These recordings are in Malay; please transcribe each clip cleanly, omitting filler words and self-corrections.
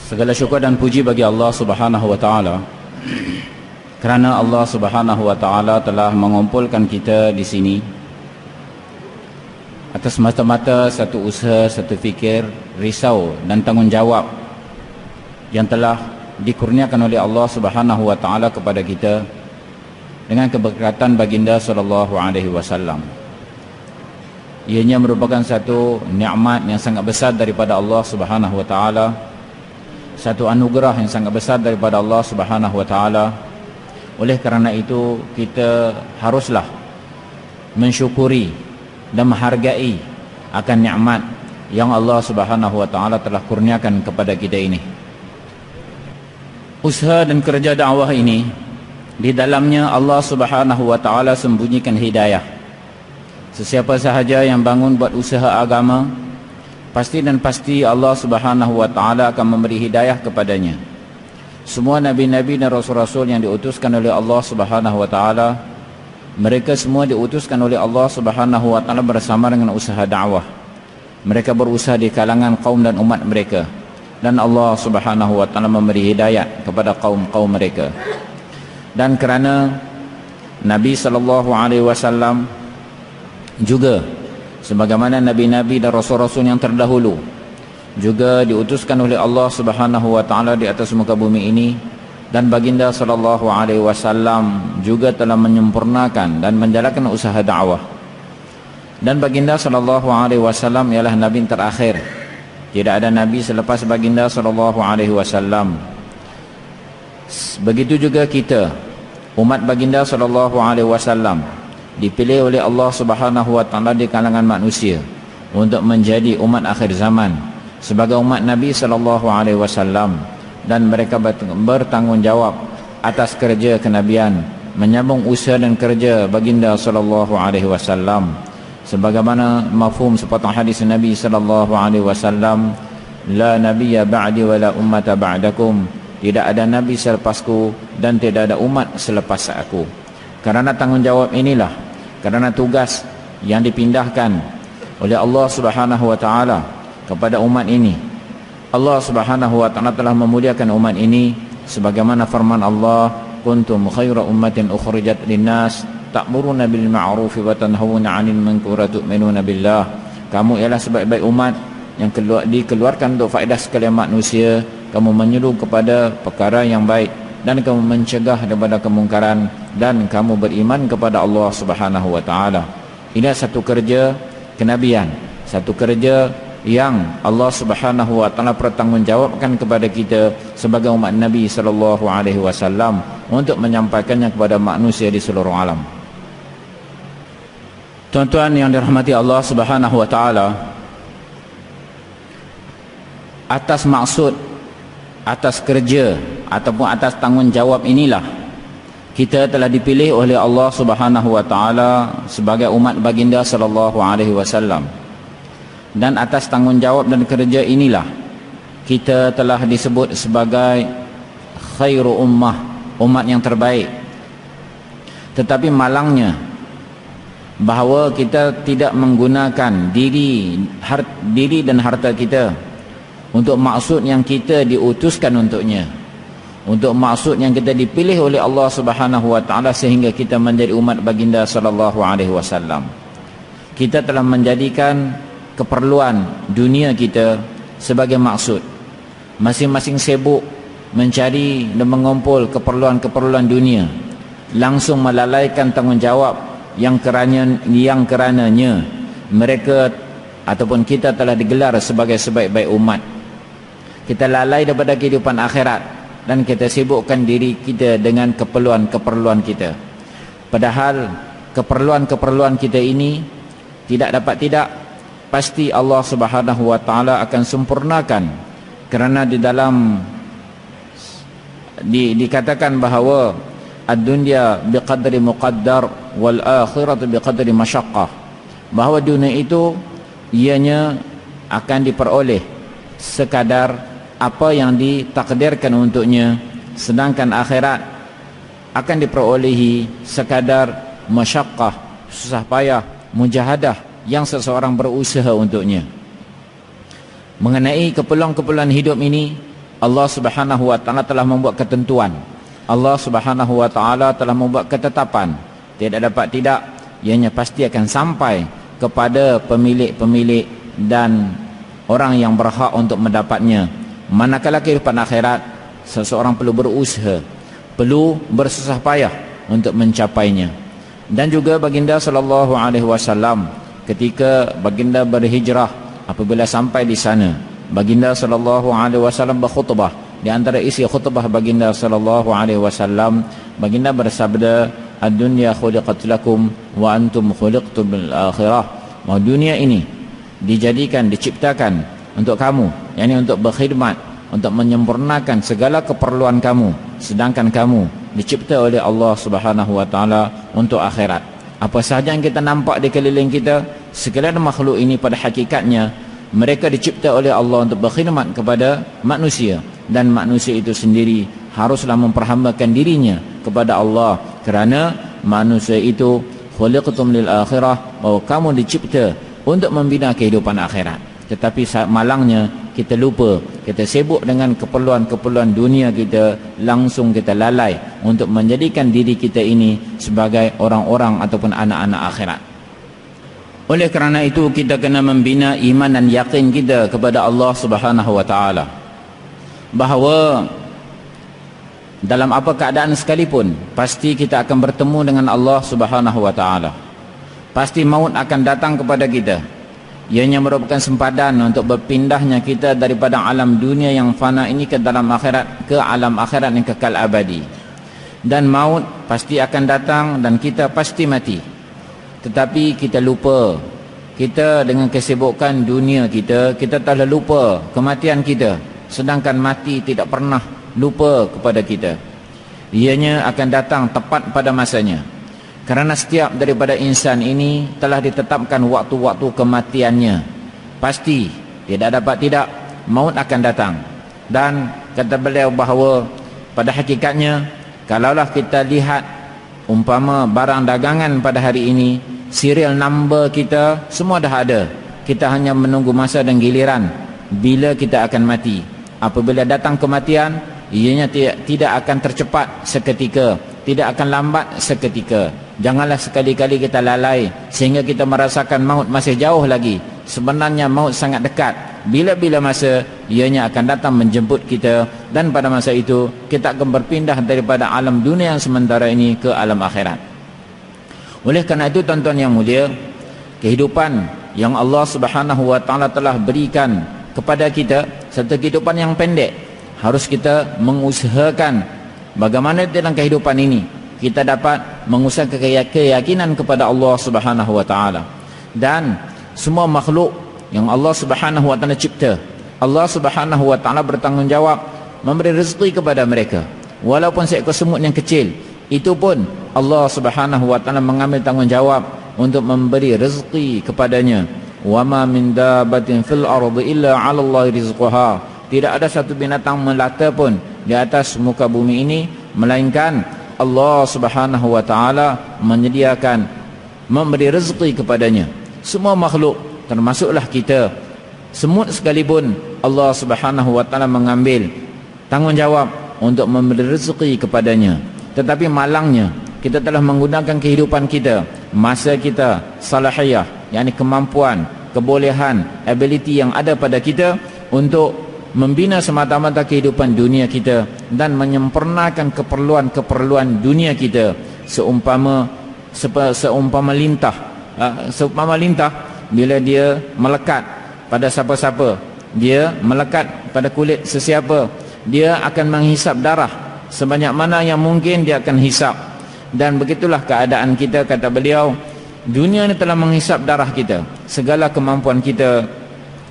Segala syukur dan puji bagi Allah Subhanahu wa taala kerana Allah Subhanahu wa taala telah mengumpulkan kita di sini atas mata-mata satu usaha, satu fikir, risau dan tanggungjawab yang telah dikurniakan oleh Allah Subhanahu wa taala kepada kita dengan keberkatan baginda sallallahu alaihi wasallam. Ianya merupakan satu nikmat yang sangat besar daripada Allah Subhanahu wa taala, satu anugerah yang sangat besar daripada Allah Subhanahu wa taala. Oleh kerana itu kita haruslah mensyukuri dan menghargai akan nikmat yang Allah Subhanahu wa taala telah kurniakan kepada kita ini. Usaha dan kerja dakwah ini, di dalamnya Allah Subhanahu wa taala sembunyikan hidayah. Sesiapa sahaja yang bangun buat usaha agama, pasti dan pasti Allah Subhanahu wa taala akan memberi hidayah kepadanya. Semua nabi-nabi dan rasul-rasul yang diutuskan oleh Allah Subhanahu wa taala, mereka semua diutuskan oleh Allah Subhanahu wa taala bersama dengan usaha dakwah. Mereka berusaha di kalangan kaum dan umat mereka, dan Allah Subhanahu wa taala memberi hidayah kepada kaum-kaum mereka. Dan kerana Nabi sallallahu alaihi wasallam juga sebagaimana nabi-nabi dan rasul-rasul yang terdahulu juga diutuskan oleh Allah Subhanahu wa taala di atas muka bumi ini, dan baginda sallallahu alaihi wasallam juga telah menyempurnakan dan menjalankan usaha dakwah. Dan baginda sallallahu alaihi wasallam ialah nabi terakhir. Tidak ada nabi selepas baginda sallallahu alaihi wasallam. Begitu juga kita, umat baginda sallallahu alaihi wasallam, dipilih oleh Allah Subhanahu wa taala di kalangan manusia untuk menjadi umat akhir zaman sebagai umat Nabi sallallahu alaihi wasallam, dan mereka bertanggungjawab atas kerja kenabian, menyambung usaha dan kerja baginda sallallahu alaihi wasallam sebagaimana mafhum sepotong hadis Nabi sallallahu alaihi wasallam, la nabiyya ba'di wa la ummata ba'dakum, tidak ada nabi selepasku dan tidak ada umat selepas aku. Kerana tanggungjawab inilah, kerana tugas yang dipindahkan oleh Allah Subhanahu wa taala kepada umat ini, Allah Subhanahu wa taala telah memuliakan umat ini sebagaimana firman Allah, kuntum khaira ummatin ukhrijat linnas ta'muruna bil ma'ruf wa tanhauna 'anil munkar wa tu'minuna billah. Kamu ialah sebaik-baik umat yang dikeluarkan untuk faedah sekalian manusia. Kamu menyuruh kepada perkara yang baik dan kamu mencegah daripada kemungkaran, dan kamu beriman kepada Allah Subhanahu wa taala. Ini satu kerja kenabian, satu kerja yang Allah Subhanahu wa taala pertanggungjawabkan kepada kita sebagai umat Nabi sallallahu alaihi wasallam untuk menyampaikannya kepada manusia di seluruh alam. Tuan-tuan yang dirahmati Allah Subhanahu wa taala, atas maksud, atas kerja ataupun atas tanggungjawab inilah kita telah dipilih oleh Allah Subhanahu wa taala sebagai umat baginda sallallahu alaihi wasallam. Dan atas tanggungjawab dan kerja inilah kita telah disebut sebagai khairu ummah, umat yang terbaik. Tetapi malangnya bahawa kita tidak menggunakan diri dan harta kita untuk maksud yang kita diutuskan untuknya, untuk maksud yang kita dipilih oleh Allah Subhanahu wa taala sehingga kita menjadi umat baginda sallallahu alaihi wasallam. Kita telah menjadikan keperluan dunia kita sebagai maksud. Masing-masing sibuk mencari dan mengumpul keperluan-keperluan dunia, langsung melalaikan tanggungjawab yang kerananya mereka ataupun kita telah digelar sebagai sebaik-baik umat. Kita lalai daripada kehidupan akhirat dan kita sibukkan diri kita dengan keperluan-keperluan kita. Padahal keperluan-keperluan kita ini pasti Allah Subhanahu wa taala akan sempurnakan, kerana di dalam dikatakan bahawa ad-dunya biqadri muqaddar wal akhiratu biqadri masyaqqah, bahawa dunia itu ianya akan diperoleh sekadar apa yang ditakdirkan untuknya, sedangkan akhirat akan diperolehi sekadar masyaqqah, susah payah, mujahadah yang seseorang berusaha untuknya. Mengenai keperluan-keperluan hidup ini, Allah Subhanahu wa taala telah membuat ketentuan. Allah Subhanahu wa taala telah membuat ketetapan. Tidak dapat tidak, ianya pasti akan sampai kepada pemilik-pemilik dan orang yang berhak untuk mendapatnya. Manakala kehidupan akhirat, seseorang perlu berusaha, perlu bersusah payah untuk mencapainya. Dan juga baginda sallallahu alaihi wasallam ketika baginda berhijrah, apabila sampai di sana, baginda sallallahu alaihi wasallam berkhutbah. Di antara isi khutbah baginda sallallahu alaihi wasallam, baginda bersabda, "Ad-dunya khuliqat lakum wa antum khuliqtum bil akhirah." Bahwa dunia ini dijadikan, diciptakan untuk kamu, yakni untuk berkhidmat, untuk menyempurnakan segala keperluan kamu, sedangkan kamu dicipta oleh Allah Subhanahu wa taala untuk akhirat. Apa sahaja yang kita nampak di keliling kita, sekalian makhluk ini pada hakikatnya mereka dicipta oleh Allah untuk berkhidmat kepada manusia, dan manusia itu sendiri haruslah memperhambakan dirinya kepada Allah, kerana manusia itu khuliqtum lil akhirah, bahwa kamu dicipta untuk membina kehidupan akhirat. Tetapi malangnya kita lupa, kita sibuk dengan keperluan-keperluan dunia kita, langsung kita lalai untuk menjadikan diri kita ini sebagai orang-orang ataupun anak-anak akhirat. Oleh kerana itu kita kena membina iman dan yakin kita kepada Allah Subhanahu wa taala, bahawa dalam apa keadaan sekalipun pasti kita akan bertemu dengan Allah Subhanahu wa taala. Pasti maut akan datang kepada kita. Ianya merupakan sempadan untuk berpindahnya kita daripada alam dunia yang fana ini ke dalam akhirat, ke alam akhirat yang kekal abadi. Dan maut pasti akan datang dan kita pasti mati. Tetapi kita lupa, kita dengan kesibukan dunia kita telah lupa kematian kita, sedangkan mati tidak pernah lupa kepada kita. Ianya akan datang tepat pada masanya. Kerana setiap daripada insan ini telah ditetapkan waktu-waktu kematiannya. Pasti, tidak dapat tidak, maut akan datang. Dan kata beliau bahawa pada hakikatnya, kalaulah kita lihat umpama barang dagangan pada hari ini, serial number kita semua dah ada. Kita hanya menunggu masa dan giliran bila kita akan mati. Apabila datang kematian, ianya tidak akan tercepat seketika, tidak akan lambat seketika. Janganlah sekali-kali kita lalai sehingga kita merasakan maut masih jauh lagi. Sebenarnya maut sangat dekat. Bila-bila masa ianya akan datang menjemput kita, dan pada masa itu kita akan berpindah daripada alam dunia yang sementara ini ke alam akhirat. Oleh kerana itu tuan-tuan yang mulia, kehidupan yang Allah Subhanahu wa taala telah berikan kepada kita, satu kehidupan yang pendek, harus kita mengusahakan bagaimana dalam kehidupan ini kita dapat mengusahakan keyakinan kepada Allah Subhanahu wa taala. Dan semua makhluk yang Allah Subhanahu wa taala cipta, Allah Subhanahu wa taala bertanggungjawab memberi rezeki kepada mereka. Walaupun seekor semut yang kecil, itu pun Allah Subhanahu wa taala mengambil tanggungjawab untuk memberi rezeki kepadanya. Wa ma min dabbatin fil ardi illa 'ala Allahi rizquha. Tidak ada satu binatang melata pun di atas muka bumi ini melainkan Allah Subhanahu wa taala menyediakan, memberi rezeki kepadanya. Semua makhluk, termasuklah kita, semut sekalipun, Allah Subhanahu wa taala mengambil tanggungjawab untuk memberi rezeki kepadanya. Tetapi malangnya kita telah menggunakan kehidupan kita, masa kita, salahiyah, yakni kemampuan, kebolehan, ability yang ada pada kita untuk membina semata-mata kehidupan dunia kita dan menyempurnakan keperluan-keperluan dunia kita. Seumpama lintah, bila dia melekat pada siapa-siapa, dia melekat pada kulit sesiapa, dia akan menghisap darah sebanyak mana yang mungkin dia akan hisap. Dan begitulah keadaan kita, kata beliau, dunia ini telah menghisap darah kita, segala kemampuan kita,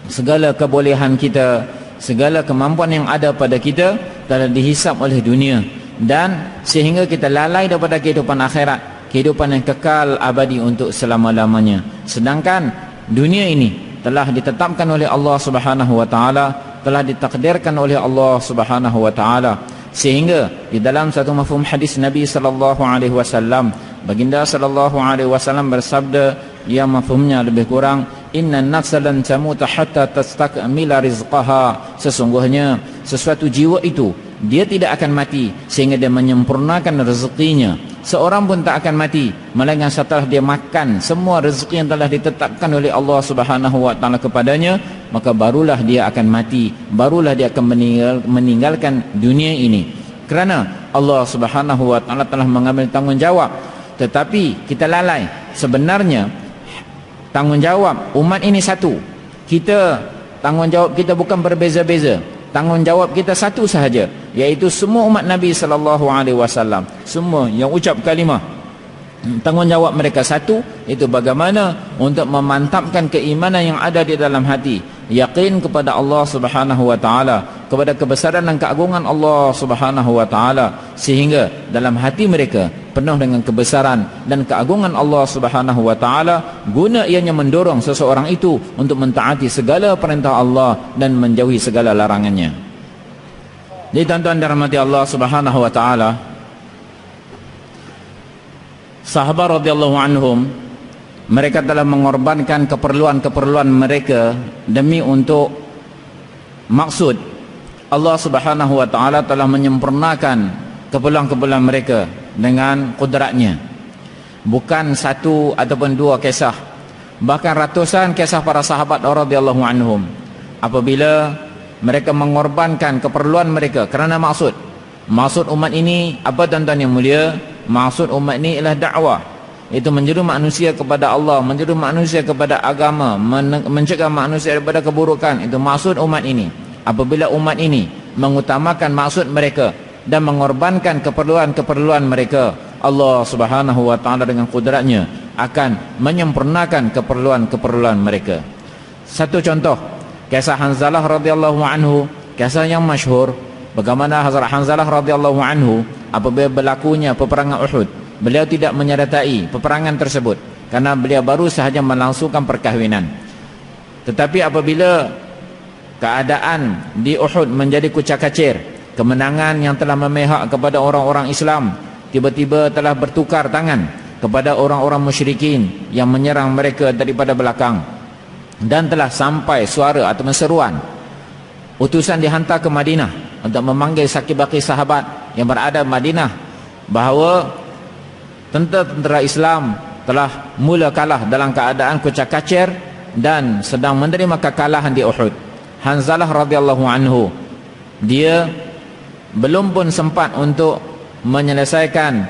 segala kebolehan kita, segala kemampuan yang ada pada kita telah dihisap oleh dunia, dan sehingga kita lalai daripada kehidupan akhirat, kehidupan yang kekal abadi untuk selama-lamanya. Sedangkan dunia ini telah ditetapkan oleh Allah Subhanahu wa taala, telah ditakdirkan oleh Allah Subhanahu wa taala, sehingga di dalam satu mafhum hadis Nabi sallallahu alaihi wasallam, baginda sallallahu alaihi wasallam bersabda, yang mafhumnya lebih kurang, inna nafsa lan tamuta hatta tastakmila rizqaha, sesungguhnya sesuatu jiwa itu dia tidak akan mati sehingga dia menyempurnakan rezekinya. Seorang pun tak akan mati melainkan setelah dia makan semua rezeki yang telah ditetapkan oleh Allah Subhanahu wa taala kepadanya, maka barulah dia akan mati, barulah dia akan meninggalkan dunia ini. Kerana Allah Subhanahu wa taala telah mengambil tanggungjawab, tetapi kita lalai. Sebenarnya tanggungjawab umat ini satu. Tanggungjawab kita bukan berbeza-beza. Tanggungjawab kita satu sahaja, iaitu semua umat Nabi SAW, semua yang ucap kalimah, tanggungjawab mereka satu, itu bagaimana untuk memantapkan keimanan yang ada di dalam hati, yakin kepada Allah Subhanahu wa taala, kepada kebesaran dan keagungan Allah Subhanahu wa taala, sehingga dalam hati mereka penuh dengan kebesaran dan keagungan Allah Subhanahu wa taala, guna ianya mendorong seseorang itu untuk mentaati segala perintah Allah dan menjauhi segala larangannya. Jadi tuan-tuan dirahmati Allah Subhanahu wa taala, sahabat radhiyallahu anhum, mereka telah mengorbankan keperluan-keperluan mereka demi untuk maksud Allah Subhanahu wa taala telah menyempurnakan keperluan-keperluan mereka dengan kudratnya. Bukan satu ataupun dua kisah, bahkan ratusan kisah para sahabat radhiyallahu anhum, apabila mereka mengorbankan keperluan mereka kerana maksud umat ini apa tuan-tuan yang mulia? Maksud umat ini ialah dakwah, itu menjeru manusia kepada Allah, menjeru manusia kepada agama, mencegah manusia daripada keburukan. Itu maksud umat ini. Apabila umat ini mengutamakan maksud mereka dan mengorbankan keperluan-keperluan mereka, Allah Subhanahu wa taala dengan kudratnya akan menyempurnakan keperluan-keperluan mereka. Satu contoh, kisah Hanzalah radhiyallahu anhu, kisah yang masyhur, bagaimana Hazrat Hanzalah radhiyallahu anhu apabila berlakunya peperangan Uhud, beliau tidak menyertai peperangan tersebut karena beliau baru sahaja melangsungkan perkahwinan. Tetapi apabila keadaan di Uhud menjadi kucak-kacir, kemenangan yang telah memihak kepada orang-orang Islam tiba-tiba telah bertukar tangan kepada orang-orang musyrikin yang menyerang mereka daripada belakang, dan telah sampai suara atau seruan utusan dihantar ke Madinah untuk memanggil sakit-baki sahabat yang berada di Madinah bahawa tentera-tentera Islam telah mula kalah dalam keadaan kucak-kacir dan sedang menerima kekalahan di Uhud. Hanzalah radhiyallahu anhu, dia belum pun sempat untuk menyelesaikan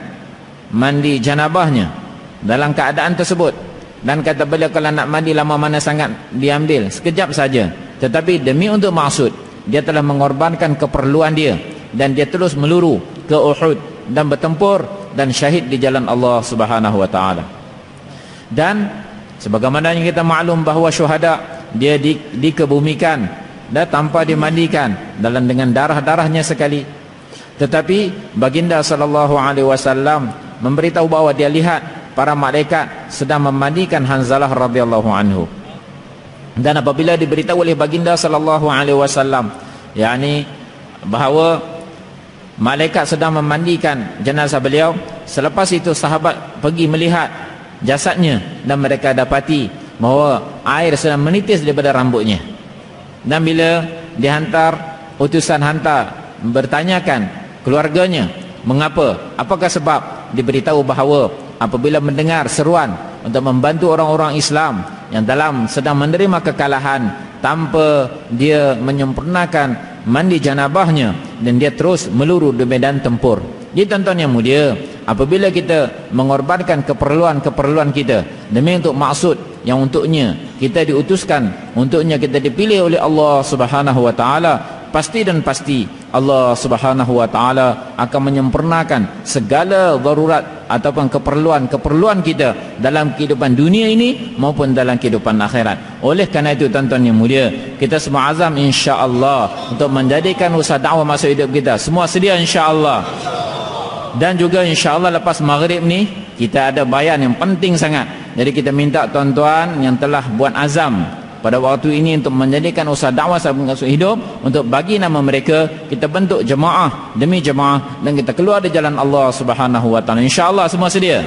mandi janabahnya dalam keadaan tersebut, dan kata beliau kalau nak mandi lama mana sangat diambil sekejap saja, tetapi demi untuk maksud dia telah mengorbankan keperluan dia dan dia terus meluru ke Uhud dan bertempur dan syahid di jalan Allah Subhanahu wa taala. Dan sebagaimana yang kita maklum bahawa syuhada dia dikebumikan dan tanpa dimandikan dalam dengan darah-darahnya sekali. Tetapi baginda sallallahu alaihi wasallam memberitahu bahawa dia lihat para malaikat sedang memandikan Hanzalah radhiyallahu anhu. Dan apabila diberitahu oleh baginda sallallahu alaihi wasallam, yakni bahawa malaikat sedang memandikan jenazah beliau, selepas itu sahabat pergi melihat jasadnya dan mereka dapati bahawa air sedang menitis daripada rambutnya. Dan bila dihantar, utusan hantar bertanyakan keluarganya mengapa, apakah sebab, diberitahu bahawa apabila mendengar seruan untuk membantu orang-orang Islam yang sedang menerima kekalahan tanpa dia menyempurnakan mandi janabahnya, dan dia terus meluru di medan tempur. Jadi tuan-tuan yang mulia, apabila kita mengorbankan keperluan-keperluan kita demi untuk maksud yang untuknya kita diutuskan, untuknya kita dipilih oleh Allah Subhanahu wa taala, pasti dan pasti Allah Subhanahu wa taala akan menyempurnakan segala darurat ataupun keperluan-keperluan kita dalam kehidupan dunia ini maupun dalam kehidupan akhirat. Oleh kerana itu tuan-tuan yang mulia, kita semua azam insya-Allah untuk menjadikan usaha dakwah masa hidup kita. Semua sedia insya-Allah. Dan juga insya-Allah lepas maghrib ni kita ada bayan yang penting sangat. Jadi kita minta tuan-tuan yang telah buat azam pada waktu ini untuk menjadikan usaha dakwah sampai hidup, untuk bagi nama mereka, kita bentuk jemaah demi jemaah dan kita keluar di jalan Allah Subhanahu wa taala. Insya-Allah semua sedia.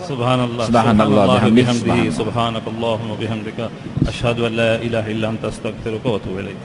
Subhanallah bihamdihi. Subhanakallahumma bihamdika asyhadu an la ilaha illa anta astaghfiruka wa atubu ilaik.